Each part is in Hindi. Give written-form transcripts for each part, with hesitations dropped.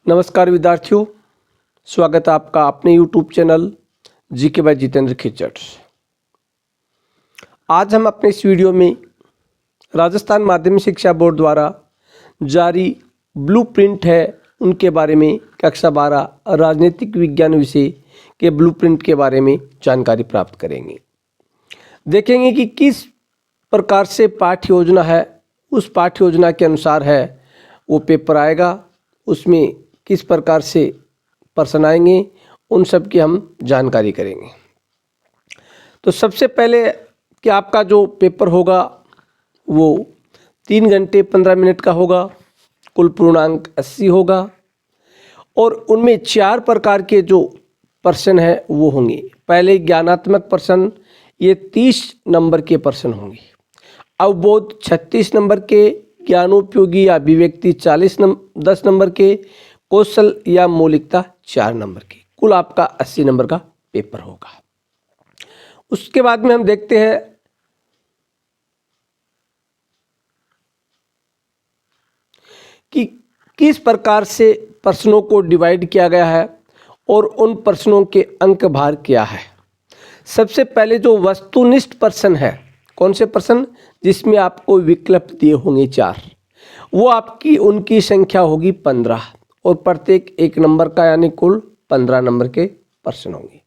नमस्कार विद्यार्थियों, स्वागत है आपका अपने YouTube channel GK by Jitendra Khichar. आज हम अपने इस वीडियो में राजस्थान माध्यमिक शिक्षा बोर्ड द्वारा जारी ब्लूप्रिंट है उनके बारे में कक्षा 12 राजनीतिक विज्ञान विषय के ब्लूप्रिंट के बारे में जानकारी प्राप्त करेंगे। देखेंगे कि किस प्रकार से पाठ्य योजना है, उस पाठ्य योजना के अनुसार है वो पेपर आएगा, उसमें किस प्रकार से प्रश्न आएंगे, उन सब की हम जानकारी करेंगे। तो सबसे पहले कि आपका जो पेपर होगा वो 3 घंटे 15 मिनट का होगा, कुल पूर्णांक 80 होगा और उनमें 4 प्रकार के जो प्रश्न हैं वो होंगे। पहले ज्ञानात्मक प्रश्न, ये 30 नंबर के प्रश्न होंगे। अवबोध 36 नंबर के, ज्ञानोपयोगी या अभिव्यक्ति 10 नंबर के, कौशल या मौलिकता 4 नंबर की, कुल आपका 80 नंबर का पेपर होगा। उसके बाद में हम देखते हैं कि किस प्रकार से प्रश्नों को डिवाइड किया गया है और उन प्रश्नों के अंक भार क्या है। सबसे पहले जो वस्तुनिष्ठ प्रश्न है, कौन से प्रश्न जिसमें आपको विकल्प दिए होंगे 4, वो आपकी उनकी संख्या होगी 15 और प्रत्येक 1 नंबर का, यानी कुल 15 नंबर के प्रश्न होंगे।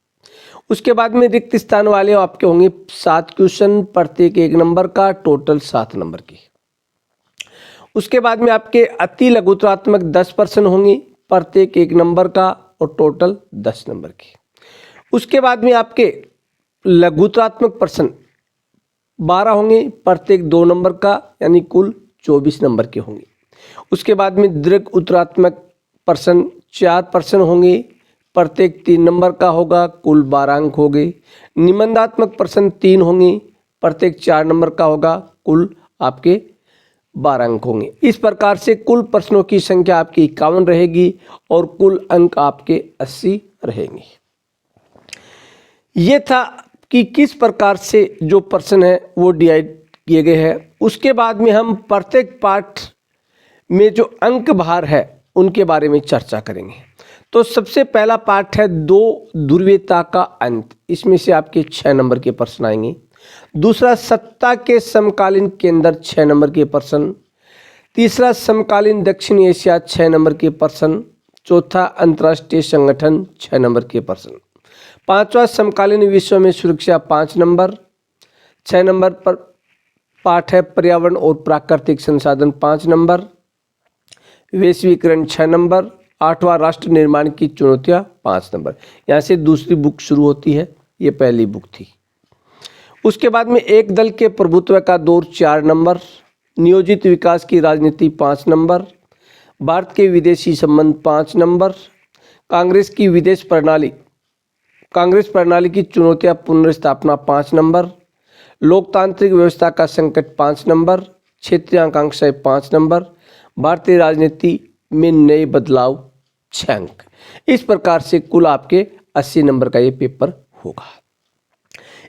उसके बाद में रिक्त स्थान वाले आपके होंगे 7 क्वेश्चन, प्रत्येक 1 नंबर का, टोटल 7 नंबर की। उसके बाद में आपके अति लघुत्तरात्मक 10 प्रश्न होंगे, प्रत्येक 1 नंबर का और टोटल 10 नंबर की। उसके बाद में आपके लघुत्तरात्मक प्रश्न 12 होंगे, प्रत्येक 2 नंबर का, यानी कुल 24 नंबर के होंगे। उसके बाद में दीर्घ उत्तरात्मक प्रश्न 4 प्रश्न होंगे, प्रत्येक 3 नंबर का होगा, कुल 12 अंक हो गए। निबंधात्मक प्रश्न 3 होंगे, प्रत्येक 4 नंबर का होगा, कुल आपके 12 अंक होंगे। इस प्रकार से कुल प्रश्नों की संख्या आपकी 51 रहेगी और कुल अंक आपके 80 रहेंगे। ये था कि किस प्रकार से जो प्रश्न है वो डिवाइड किए गए हैं। उसके बाद में हम प्रत्येक पाठ में जो अंक भार है उनके बारे में चर्चा करेंगे। तो सबसे पहला पाठ है 2 ध्रुवीयता का अंत, इसमें से आपके 6 नंबर के प्रश्न आएंगे। दूसरा सत्ता के समकालीन केंद्र 6 नंबर के प्रश्न। तीसरा समकालीन दक्षिण एशिया 6 नंबर के प्रश्न। चौथा अंतर्राष्ट्रीय संगठन 6 नंबर के प्रश्न। पांचवा समकालीन विश्व में सुरक्षा 5 नंबर। 6 नंबर पर पाठ है पर्यावरण और प्राकृतिक संसाधन 5 नंबर। वैश्वीकरण 6 नंबर। 8वां राष्ट्र निर्माण की चुनौतियां 5 नंबर। यहाँ से दूसरी बुक शुरू होती है, ये पहली बुक थी। उसके बाद में एक दल के प्रभुत्व का दौर 4 नंबर। नियोजित विकास की राजनीति 5 नंबर। भारत के विदेशी संबंध 5 नंबर। कांग्रेस प्रणाली की चुनौतियां पुनर्स्थापना 5 नंबर। लोकतांत्रिक व्यवस्था का संकट 5 नंबर। क्षेत्रीय आकांक्षाएं 5 नंबर। भारतीय राजनीति में नए बदलाव 6 अंक। इस प्रकार से कुल आपके 80 नंबर का ये पेपर होगा।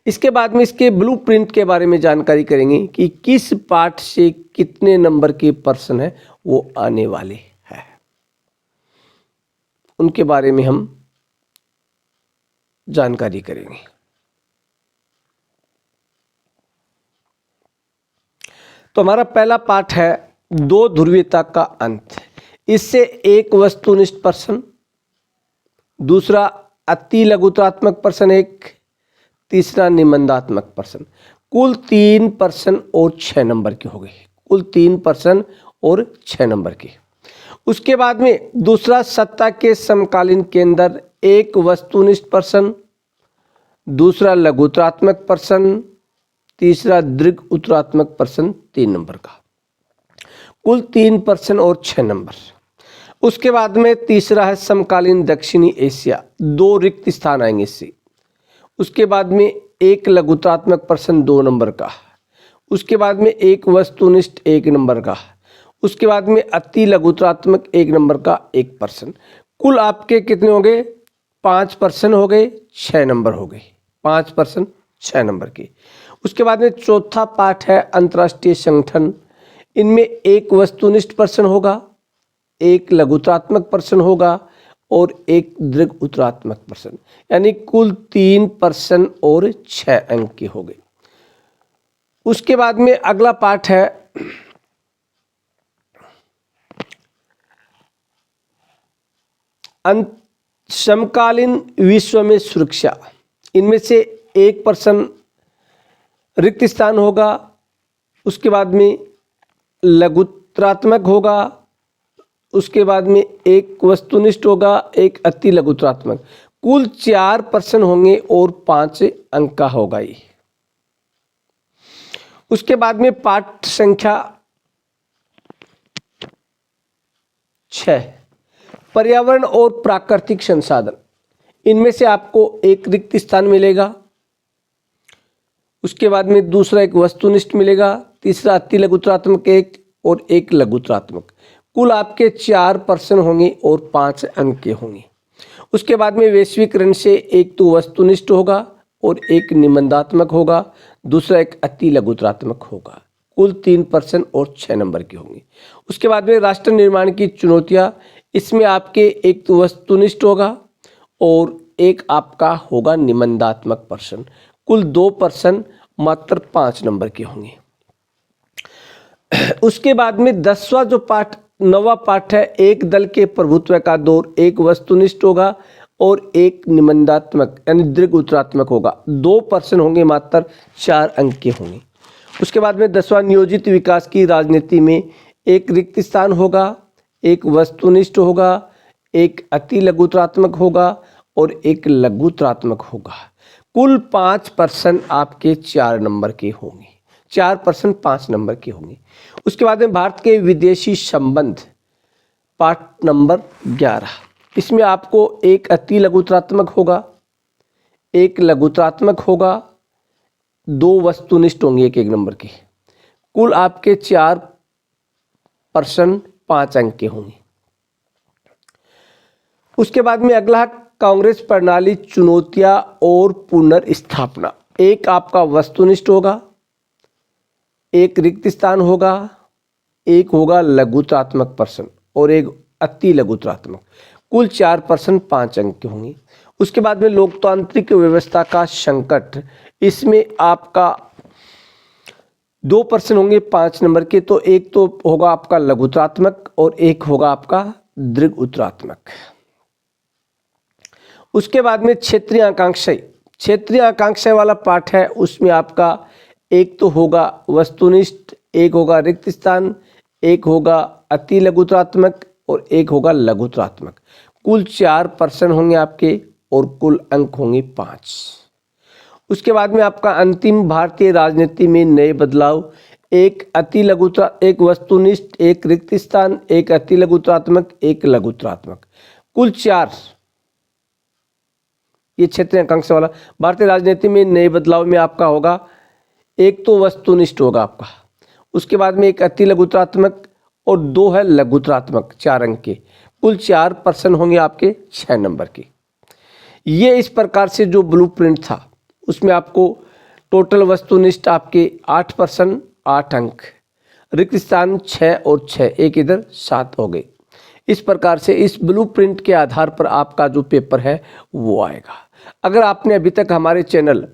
इसके बाद में इसके ब्लूप्रिंट के बारे में जानकारी करेंगे कि किस पाठ से कितने नंबर के प्रश्न है वो आने वाले हैं, उनके बारे में हम जानकारी करेंगे। तो हमारा पहला पाठ है 2 ध्रुवीयता का अंत। इससे एक वस्तुनिष्ठ प्रश्न, दूसरा अति लघुत्तरात्मक प्रश्न 1, तीसरा निबंधात्मक प्रश्न। कुल 3 प्रश्न और 6 नंबर के हो गए, कुल 3 प्रश्न और 6 नंबर के। उसके बाद में दूसरा सत्ता के समकालीन केंद्र 1 वस्तुनिष्ठ प्रश्न, दूसरा लघुत्तरात्मक प्रश्न, तीसरा दीर्घ उत्तरात्मक प्रश्न 3 नंबर का, कुल 3 प्रश्न और 6 नंबर। उसके बाद में तीसरा है समकालीन दक्षिणी एशिया, 2 रिक्त स्थान आएंगे इससे। उसके बाद में एक लघुत्तरात्मक प्रश्न 2 नंबर का। उसके बाद में एक वस्तुनिष्ठ 1 नंबर का। उसके बाद में अति लघुत्तरात्मक 1 नंबर का 1 प्रश्न। कुल आपके कितने हो गए? 5 प्रश्न हो गए, 6 नंबर हो गए, 5 प्रश्न 6 नंबर के। उसके बाद में चौथा पाठ है अंतर्राष्ट्रीय संगठन। इनमें एक वस्तुनिष्ठ प्रश्न होगा, एक लघुत्रात्मक प्रश्न होगा और एक दीर्घ उत्तरात्मक प्रश्न, यानी कुल 3 प्रश्न और 6 अंक के हो गए। उसके बाद में अगला पाठ है समकालीन विश्व में सुरक्षा। इनमें से एक प्रश्न रिक्त स्थान होगा, उसके बाद में लघुत्रात्मक होगा, उसके बाद में एक वस्तुनिष्ठ होगा, एक अति लघुत्रात्मक। कुल 4 प्रश्न होंगे और 5 अंक का होगा ये। उसके बाद में पाठ संख्या 6 पर्यावरण और प्राकृतिक संसाधन। इनमें से आपको एक रिक्त स्थान मिलेगा, उसके बाद में दूसरा एक वस्तुनिष्ठ मिलेगा, तीसरा अति लघुत्रात्मक एक और एक लघुत्रात्मक। कुल आपके 4 प्रश्न होंगे और 5 अंक के होंगे। उसके बाद में वैश्वीकरण से एक तो वस्तुनिष्ठ होगा और एक निबंधात्मक होगा, दूसरा एक अति लघुत्रात्मक होगा। कुल 3 प्रश्न और 6 नंबर के होंगे। उसके बाद में राष्ट्र निर्माण की चुनौतियां, इसमें आपके एक तो वस्तुनिष्ठ होगा और एक आपका होगा निबंधात्मक प्रश्न। कुल 2 प्रश्न मात्र 5 नंबर के होंगे। उसके बाद में 10वां जो पाठ 9वां पाठ है, एक दल के प्रभुत्व का दौर, एक वस्तुनिष्ठ होगा और एक निबंधात्मक यानी दीर्घ उत्तरात्मक होगा। 2 प्रश्न होंगे, मात्र 4 अंक के होंगे। उसके बाद में 10वां नियोजित विकास की राजनीति में एक रिक्त स्थान होगा, एक वस्तुनिष्ठ होगा, एक अति लघुत्रात्मक होगा और एक लघुत्रात्मक होगा। कुल 5 प्रश्न आपके 4 नंबर के होंगे। 4 प्रश्न 5 नंबर के होंगे। उसके बाद में भारत के विदेशी संबंध पाठ नंबर 11। इसमें आपको एक अति लघुत्रात्मक होगा, एक लघुत्रात्मक होगा, 2 वस्तुनिष्ठ होंगे एक नंबर के। कुल आपके 4 प्रश्न 5 अंक के होंगे। उसके बाद में अगला कांग्रेस प्रणाली चुनौतियां और पुनर्स्थापना। एक आपका वस्तुनिष्ठ होगा, एक रिक्त स्थान होगा, एक होगा लघुत्रात्मक प्रश्न और एक अति लघुत्रात्मक। कुल 4 प्रश्न 5 अंक के होंगे। उसके बाद में लोकतांत्रिक व्यवस्था का संकट, इसमें आपका 2 प्रश्न होंगे 5 नंबर के। तो एक तो होगा आपका लघुत्रात्मक और एक होगा आपका दीर्घ उत्तरात्मक। उसके बाद में क्षेत्रीय आकांक्षाएं वाला पाठ है, उसमें आपका एक तो होगा वस्तुनिष्ठ, एक होगा रिक्त स्थान, एक होगा अति लघुत्रात्मक और एक होगा लघुत्रात्मक। कुल 4 प्रश्न होंगे आपके और कुल अंक होंगे 5। उसके बाद में आपका अंतिम भारतीय राजनीति में नए बदलाव, एक अति एक वस्तुनिष्ठ, एक रिक्त स्थान, एक अति लघुत्रात्मक, एक लघुत्रात्मक। कुल 4 ये क्षेत्रीय आकांक्षा वाला। भारतीय राजनीति में नए बदलाव में आपका होगा एक तो वस्तुनिष्ठ होगा आपका, उसके बाद में एक अति लघुत्रात्मक और 2 है लघुत्रात्मक 4 अंक के। कुल 4 प्रश्न होंगे आपके 6 नंबर के। ये इस प्रकार से जो ब्लूप्रिंट था उसमें आपको टोटल वस्तुनिष्ठ आपके 8 प्रश्न 8 अंक, रिक्त स्थान 6 और 6, एक इधर 7 हो गए। इस प्रकार से इस ब्लूप्रिंट के आधार पर आपका जो पेपर है वो आएगा। अगर आपने अभी तक हमारे channel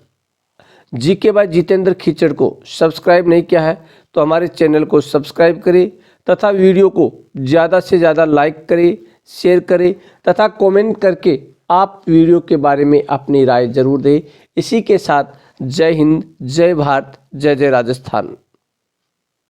GK by Jitendra Khichar को सब्सक्राइब नहीं किया है तो हमारे चैनल को सब्सक्राइब करें तथा वीडियो को ज़्यादा से ज़्यादा लाइक करें, शेयर करें तथा कमेंट करके आप वीडियो के बारे में अपनी राय जरूर दें। इसी के साथ जय हिंद, जय भारत, जय जय राजस्थान।